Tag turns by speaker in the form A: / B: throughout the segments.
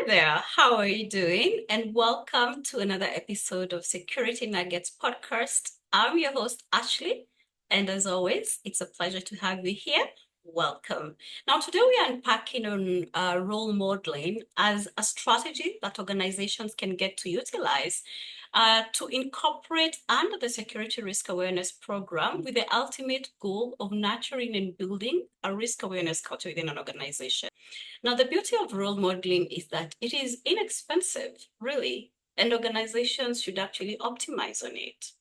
A: Hi there, how are you doing? And welcome to another episode of Security Nuggets podcast. I'm your host, Ashley, and as always, it's a pleasure to have you here. Welcome. Now, today we are unpacking on role modeling as a strategy that organizations can get to utilize to incorporate under the security risk awareness program with the ultimate goal of nurturing and building a risk awareness culture within an organization. Now, the beauty of role modeling is that it is inexpensive, really, and organizations should actually optimize on it.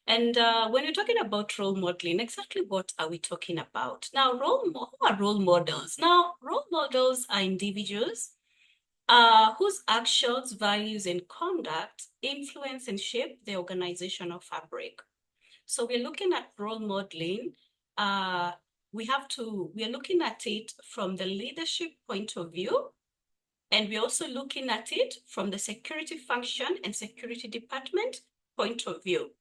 A: And when we're talking about role modeling, exactly what are we talking about? Now, who are role models? Now, role models are individuals whose actions, values, and conduct influence and shape the organizational fabric. So we're looking at role modeling. We are looking at it from the leadership point of view, and we're also looking at it from the security function and security department point of view.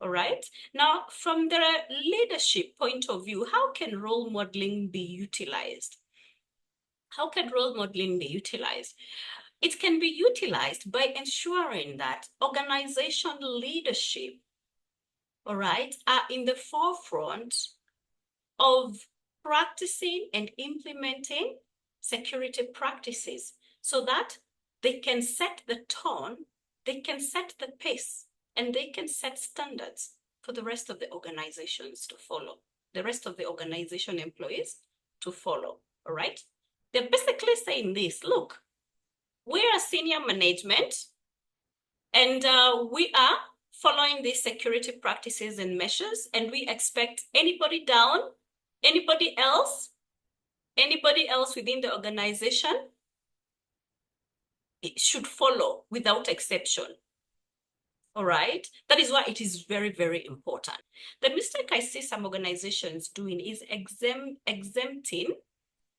A: All right. Now, from the leadership point of view, how can role modeling be utilized? How can role modeling be utilized? It can be utilized by ensuring that organization leadership, all right, are in the forefront of practicing and implementing security practices so that they can set the tone, they can set the pace, and they can set standards for the rest of the organizations to follow, the rest of the organization employees to follow, all right? They're basically saying this, look, we are senior management and we are following these security practices and measures, and we expect anybody down, anybody else within the organization, it should follow without exception. All right. That is why it is very, very important. The mistake I see some organizations doing is exempting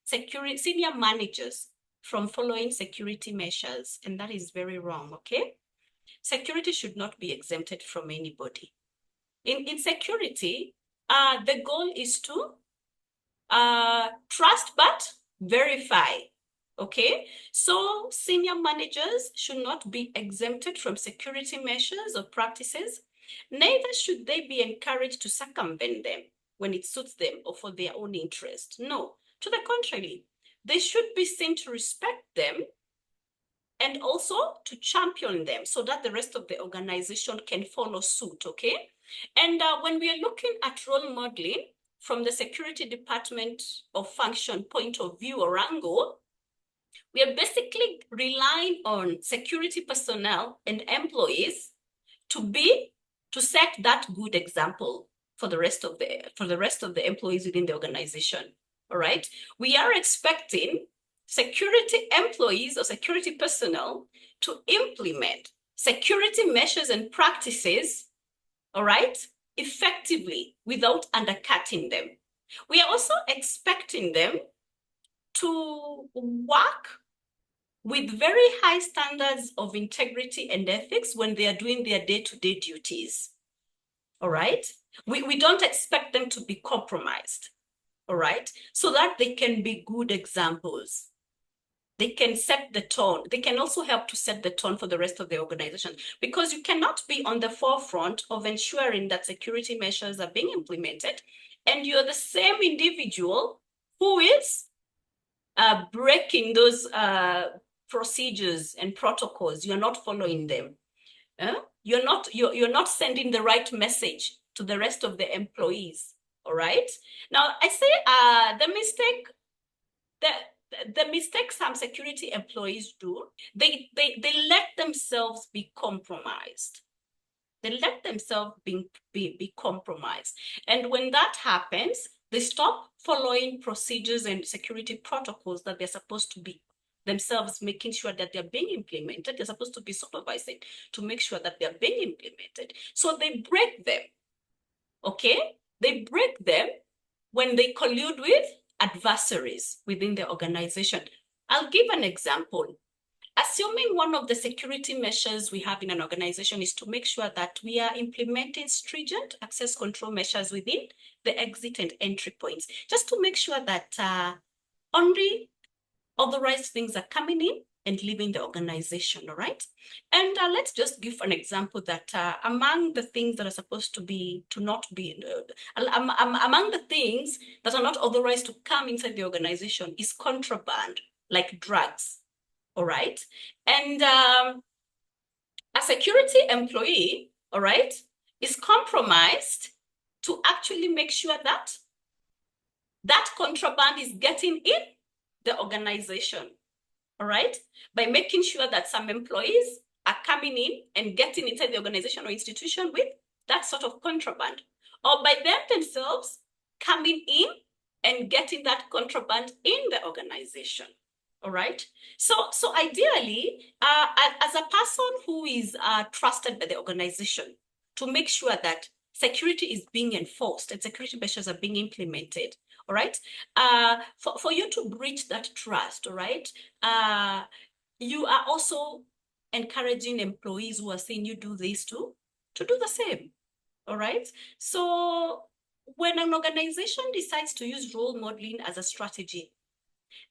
A: senior managers from following security measures. And that is very wrong. Okay. Security should not be exempted from anybody. In security, the goal is to trust but verify. Okay, so senior managers should not be exempted from security measures or practices. Neither should they be encouraged to circumvent them when it suits them or for their own interest. No, to the contrary, they should be seen to respect them and also to champion them so that the rest of the organization can follow suit, okay? And when we are looking at role modeling from the security department or function point of view or angle, we are basically relying on security personnel and employees to set that good example for the rest of the employees within the organization. All right. We are expecting security employees or security personnel to implement security measures and practices, all right, effectively without undercutting them. We are also expecting them to work with very high standards of integrity and ethics when they are doing their day-to-day duties. All right? We don't expect them to be compromised. All right? So that they can be good examples. They can set the tone. They can also help to set the tone for the rest of the organization, because you cannot be on the forefront of ensuring that security measures are being implemented, and you're the same individual who is breaking those procedures and protocols. You're not following them. You're not sending the right message to the rest of the employees. All right. Now I say the mistake some security employees do, they let themselves be compromised. They let themselves be compromised. And when that happens, they stop following procedures and security protocols that they're supposed to be themselves making sure that they're being implemented. They're supposed to be supervising to make sure that they're being implemented. So they break them, okay? They break them when they collude with adversaries within the organization. I'll give an example. Assuming one of the security measures we have in an organization is to make sure that we are implementing stringent access control measures within the exit and entry points, just to make sure that only authorized things are coming in and leaving the organization, all right? And let's just give an example that among the things that are supposed to not be, among the things that are not authorized to come inside the organization is contraband, like drugs, all right? And a security employee, all right, is compromised to actually make sure that that contraband is getting in the organization, all right? By making sure that some employees are coming in and getting inside the organization or institution with that sort of contraband, or by them themselves coming in and getting that contraband in the organization, all right? So ideally, as a person who is trusted by the organization to make sure that security is being enforced and security measures are being implemented, all right? For you to breach that trust, all right? You are also encouraging employees who are saying you do this to do the same, all right? So when an organization decides to use role modeling as a strategy,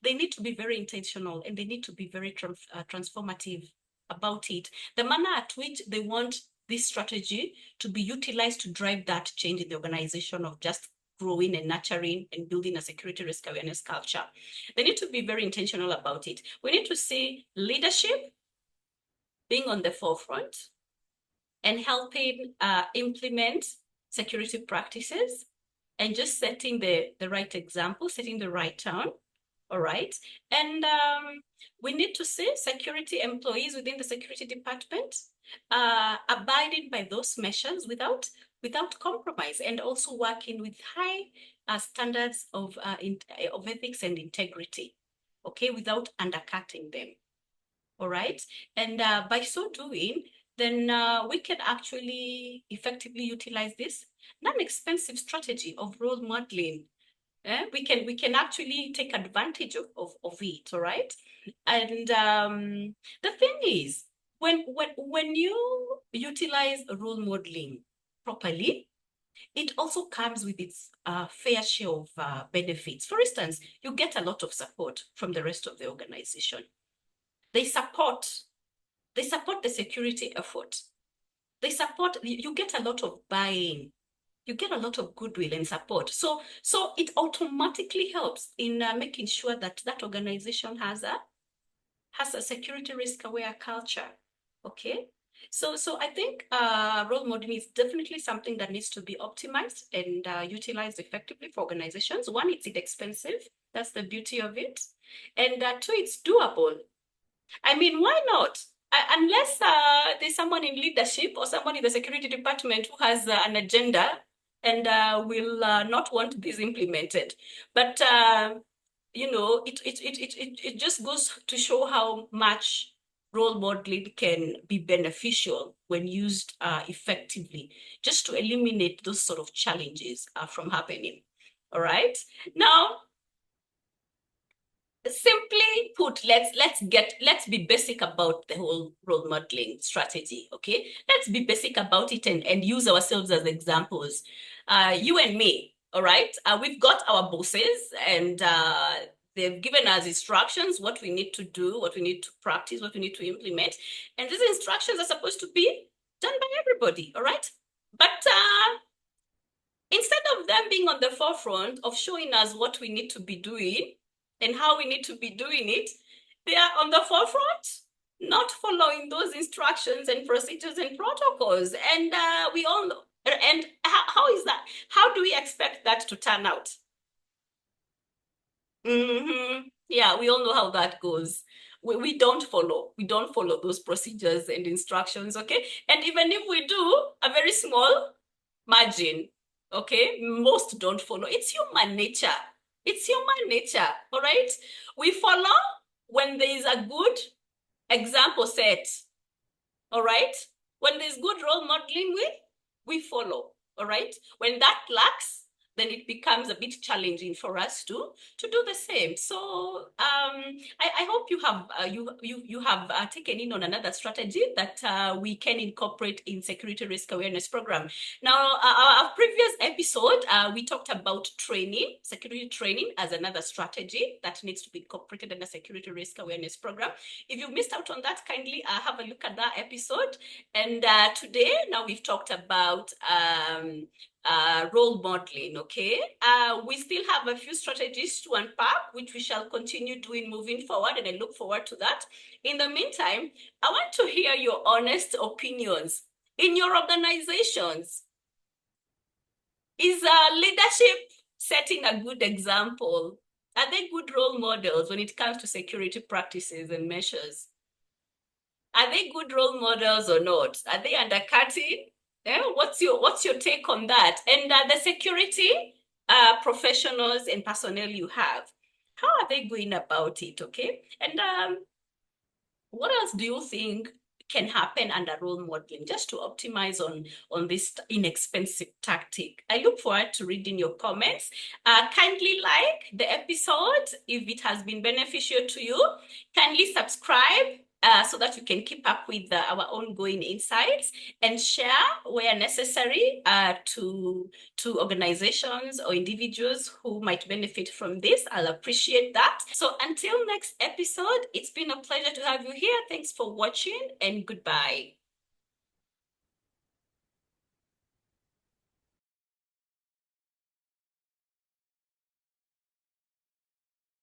A: they need to be very intentional and they need to be very transformative about it. The manner at which they want this strategy to be utilized to drive that change in the organization of just growing and nurturing and building a security risk awareness culture. They need to be very intentional about it. We need to see leadership being on the forefront and helping implement security practices and just setting the right example, setting the right tone. All right. And we need to see security employees within the security department abiding by those measures without compromise, and also working with high standards of ethics and integrity, okay, without undercutting them. All right. And by so doing, then we can actually effectively utilize this non-expensive strategy of role modeling. We can actually take advantage of it, all right? And the thing is, when you utilize role modeling properly, it also comes with its fair share of benefits. For instance, you get a lot of support from the rest of the organization. They support the security effort. You get a lot of buy-in. You get a lot of goodwill and support. So it automatically helps in making sure that that organization has a security risk aware culture. Okay. So I think role modeling is definitely something that needs to be optimized and utilized effectively for organizations. One, it's inexpensive. That's the beauty of it. And two, it's doable. I mean, why not? Unless there's someone in leadership or someone in the security department who has an agenda and will not want this implemented. But, it just goes to show how much role modeling can be beneficial when used effectively, just to eliminate those sort of challenges from happening. All right. Now, simply put, let's be basic about the whole role modeling strategy. Okay, let's be basic about it and use ourselves as examples. You and me, all right? We've got our bosses and they've given us instructions, what we need to do, what we need to practice, what we need to implement, and these instructions are supposed to be done by everybody, all right? But instead of them being on the forefront of showing us what we need to be doing and how we need to be doing it, they are on the forefront, not following those instructions and procedures and protocols. And we all know. And how is that? How do we expect that to turn out? Yeah, we all know how that goes. We don't follow. We don't follow those procedures and instructions, okay? And even if we do, a very small margin, okay? Most don't follow. It's human nature. It's human nature, all right? We follow when there is a good example set, all right? When there's good role modeling, we follow, all right? When that lacks, then it becomes a bit challenging for us to do the same. So I hope you have you have taken in on another strategy that we can incorporate in security risk awareness program. Now, our previous episode, we talked about training, security training as another strategy that needs to be incorporated in a security risk awareness program. If you missed out on that, kindly have a look at that episode. And today, now we've talked about role modeling, okay? We still have a few strategies to unpack, which we shall continue doing moving forward, and I look forward to that. In the meantime, I want to hear your honest opinions. In your organizations, is leadership setting a good example? Are they good role models when it comes to security practices and measures? Are they good role models or not? Are they undercutting? Yeah, what's your take on that? And the security professionals and personnel you have, how are they going about it? Okay, and what else do you think can happen under role modeling just to optimize on this inexpensive tactic? I look forward to reading your comments. Kindly like the episode if it has been beneficial to you. Kindly subscribe so that you can keep up with our ongoing insights, and share where necessary to organizations or individuals who might benefit from this. I'll appreciate that. So until next episode, it's been a pleasure to have you here. Thanks for watching, and goodbye.